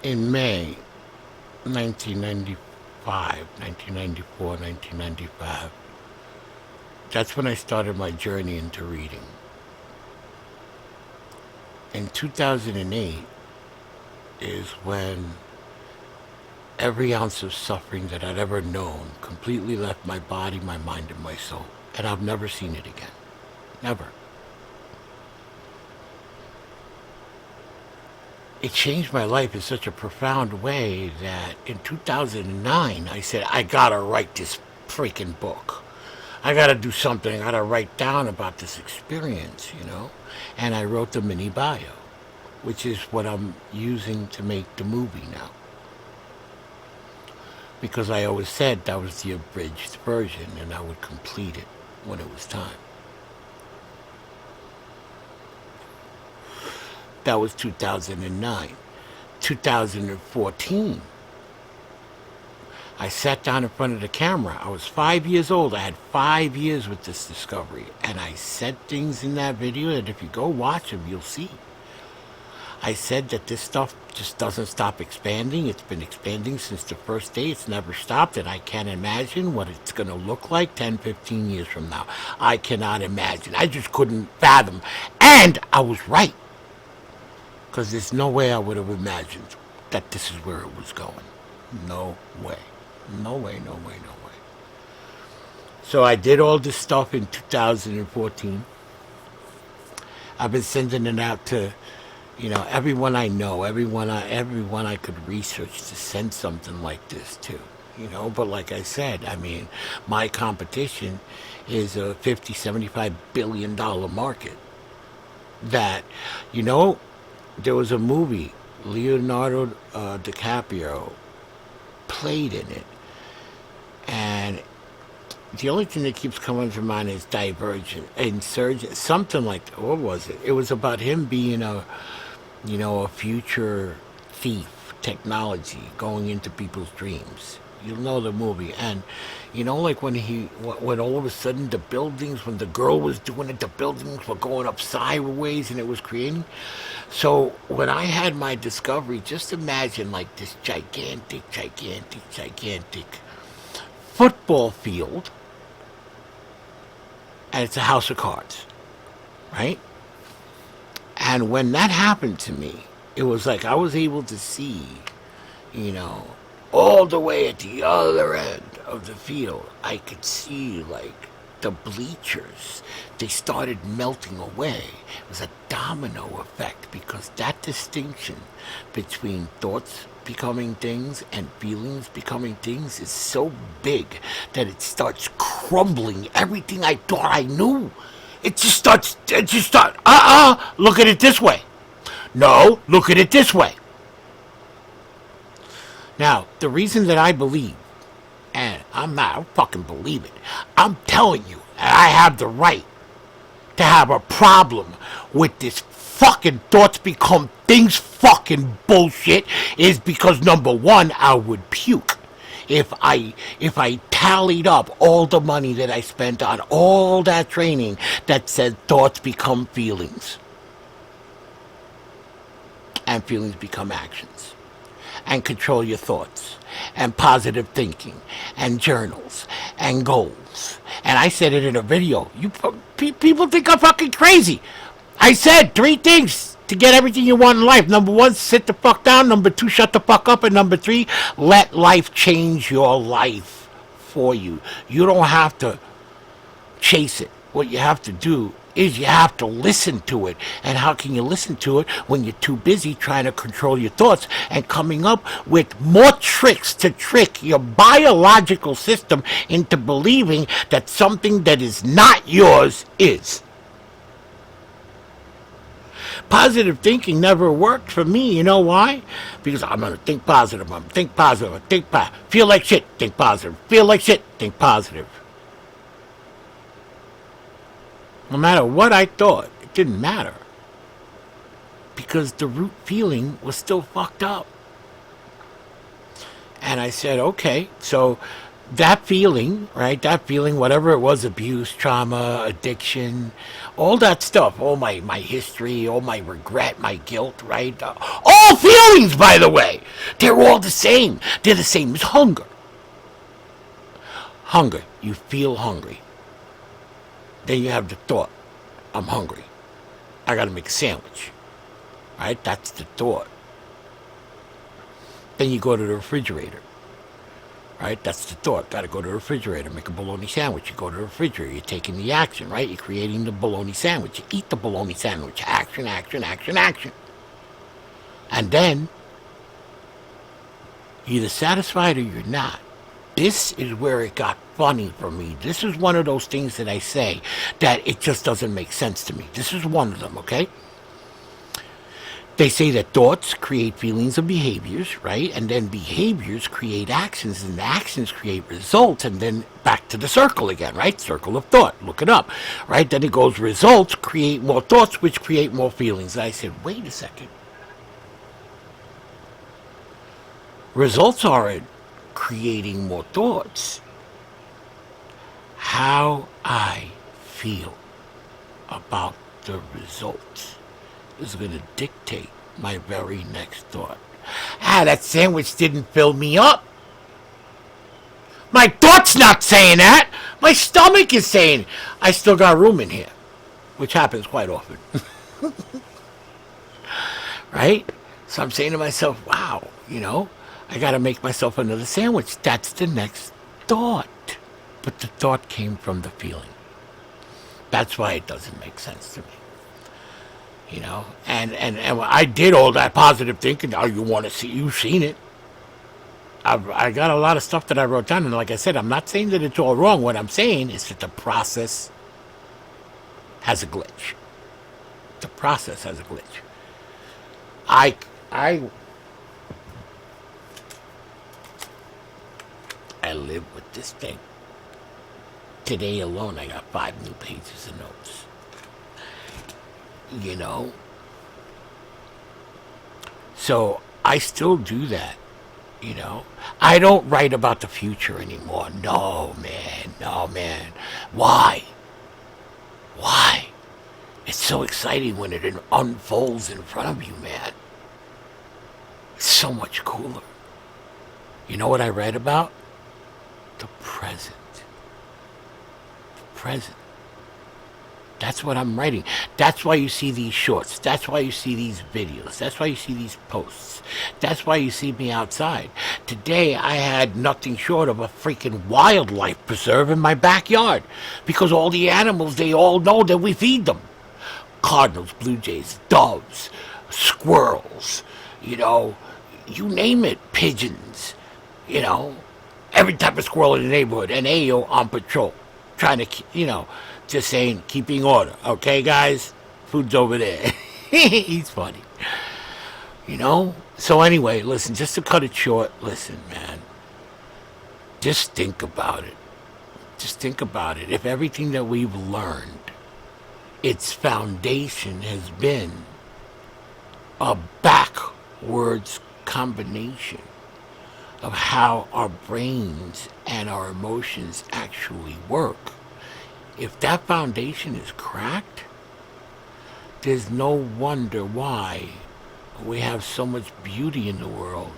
In May 1995, 1994, 1995, that's when I started my journey into reading. In 2008 is when every ounce of suffering that I'd ever known completely left my body, my mind, and my soul. And I've never seen it again. Never. It changed my life in such a profound way that in 2009 I said, I gotta write this freaking book. I gotta do something. I gotta write down about this experience. And I wrote the mini bio, which is what I'm using to make the movie now. Because I always said that was the abridged version and I would complete it when it was time. That was 2009. 2014, I sat down in front of the camera. I was 5 years old. I had 5 years with this discovery. And I said things in that video that if you go watch them, you'll see. I said that this stuff just doesn't stop expanding. It's been expanding since the first day. It's never stopped. And I can't imagine what it's going to look like 10, 15 years from now. I cannot imagine. I just couldn't fathom. And I was right. Because there's no way I would have imagined that this is where it was going. No way. No way, no way, no way. So I did all this stuff in 2014. I've been sending it out to, everyone I know, everyone I could research to send something like this to. But like I said, my competition is a $50-75 billion market. That, there was a movie, Leonardo DiCaprio played in it, and the only thing that keeps coming to mind is Divergent, Insurgent, something like that. What was it? It was about him being a future thief, technology going into people's dreams. You'll know the movie. And like when all of a sudden when the girl was doing it, the buildings were going up sideways and it was creating. So when I had my discovery, just imagine like this gigantic football field, and it's a house of cards, right? And when that happened to me, it was like I was able to see, all the way at the other end of the field, I could see like the bleachers. They started melting away. It was a domino effect because that distinction between thoughts becoming things and feelings becoming things is so big that it starts crumbling everything I thought I knew. It just starts, look at it this way. No, look at it this way. Now, the reason that I believe, and I don't fucking believe it, I'm telling you, I have the right to have a problem with this fucking thoughts become things fucking bullshit is because number one, I would puke. If I tallied up all the money that I spent on all that training that said thoughts become feelings and feelings become actions and control your thoughts and positive thinking and journals and goals. And I said it in a video. People think I'm fucking crazy. I said 3 things to get everything you want in life. Number 1, sit the fuck down. Number 2, shut the fuck up. And number 3, let life change your life for you. You don't have to chase it. What you have to do is you have to listen to it. And how can you listen to it when you're too busy trying to control your thoughts and coming up with more tricks to trick your biological system into believing that something that is not yours is? Positive thinking never worked for me. You know why? Because I'm going to think positive. I'm going to think positive. I think positive. Feel like shit. Think positive. Feel like shit. Think positive. No matter what I thought, it didn't matter. Because the root feeling was still fucked up. And I said, okay, so that feeling, right? That feeling, whatever it was, abuse, trauma, addiction, all that stuff, all my history, all my regret, my guilt, right? All feelings, by the way, they're all the same. They're the same as hunger. Hunger, you feel hungry. Then you have the thought, I'm hungry. I gotta make a sandwich, right? That's the thought. Then you go to the refrigerator. Right? That's the thought. Got to go to the refrigerator, make a bologna sandwich. You go to the refrigerator. You're taking the action, right? You're creating the bologna sandwich. You eat the bologna sandwich. Action, action, action, action. And then, you're either satisfied or you're not. This is where it got funny for me. This is one of those things that I say that it just doesn't make sense to me. This is one of them, okay? They say that thoughts create feelings and behaviors, right? And then behaviors create actions, and actions create results, and then back to the circle again, right? Circle of thought. Look it up, right? Then it goes, results create more thoughts, which create more feelings. And I said, wait a second. Results aren't creating more thoughts. How I feel about the results is going to dictate my very next thought. That sandwich didn't fill me up. My thought's not saying that. My stomach is saying I still got room in here, which happens quite often. Right? So I'm saying to myself, wow, I got to make myself another sandwich. That's the next thought. But the thought came from the feeling. That's why it doesn't make sense to me. And I did all that positive thinking. Oh, you want to see? You've seen it. I got a lot of stuff that I wrote down, and like I said, I'm not saying that it's all wrong. What I'm saying is that the process has a glitch. The process has a glitch. I live with this thing. Today alone, I got 5 new pages of notes. So I still do that. I don't write about the future anymore. No, man. Why? It's so exciting when it unfolds in front of you, man. It's so much cooler. You know what I read about? The present. That's what I'm writing. That's why you see these shorts. That's why you see these videos. That's why you see these posts. That's why you see me outside. Today, I had nothing short of a freaking wildlife preserve in my backyard. Because all the animals, they all know that we feed them. Cardinals, blue jays, doves, squirrels, you name it, pigeons, every type of squirrel in the neighborhood. And Ayo on patrol, trying to, just saying, keeping order. Okay, guys? Food's over there. He's funny. So anyway, listen, just to cut it short, listen, man. Just think about it. If everything that we've learned, its foundation has been a backwards combination of how our brains and our emotions actually work. If that foundation is cracked, there's no wonder why we have so much beauty in the world,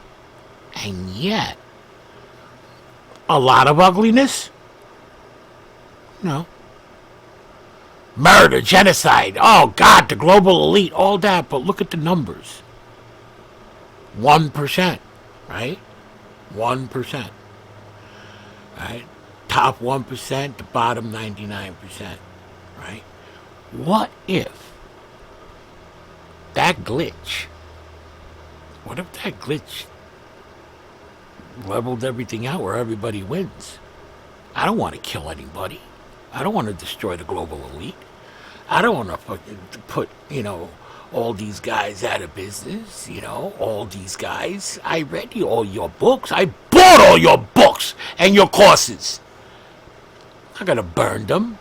and yet a lot of ugliness. Murder, genocide, oh God, the global elite, all that. But look at the numbers. 1%, right? 1%, right? Top 1%, the bottom 99%, right? What if that glitch leveled everything out where everybody wins? I don't want to kill anybody. I don't want to destroy the global elite. I don't want to put, all these guys out of business, all these guys. I read all your books. I bought all your books and your courses. I'm not going to burn them.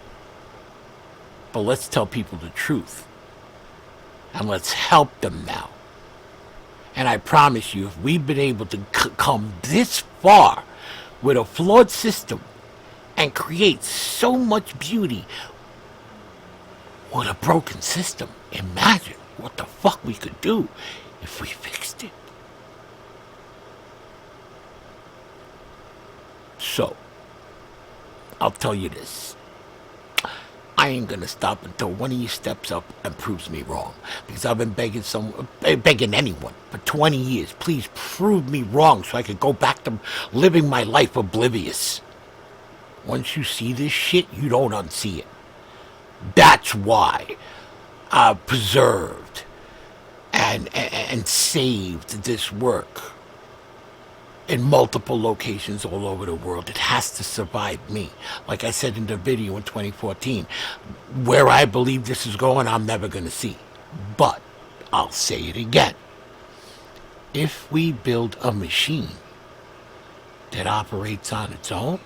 But let's tell people the truth. And let's help them now. And I promise you, if we've been able to come this far with a flawed system and create so much beauty with a broken system. Imagine what the fuck we could do if we fixed it. So, I'll tell you this. I ain't gonna stop until one of you steps up and proves me wrong. Because I've been begging anyone for 20 years. Please prove me wrong so I can go back to living my life oblivious. Once you see this shit, you don't unsee it. That's why I've preserved and saved this work in multiple locations all over the world. It has to survive me. Like I said in the video in 2014, where I believe this is going, I'm never going to see. But I'll say it again. If we build a machine that operates on its own,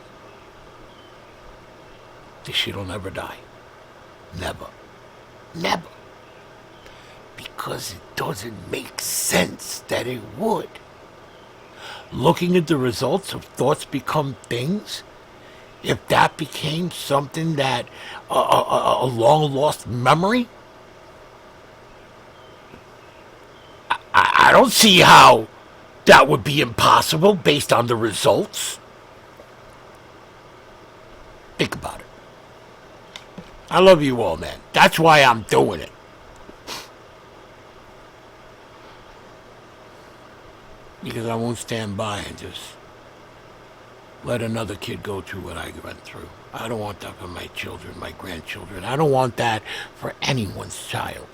this shit will never die. Never. Never. Because it doesn't make sense that it would. Looking at the results of thoughts become things, if that became something that a long lost memory, I don't see how that would be impossible based on the results. Think about it. I love you all, man. That's why I'm doing it. Because I won't stand by and just let another kid go through what I went through. I don't want that for my children, my grandchildren. I don't want that for anyone's child.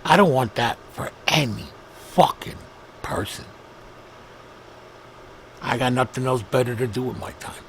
I don't want that for any fucking person. I got nothing else better to do with my time.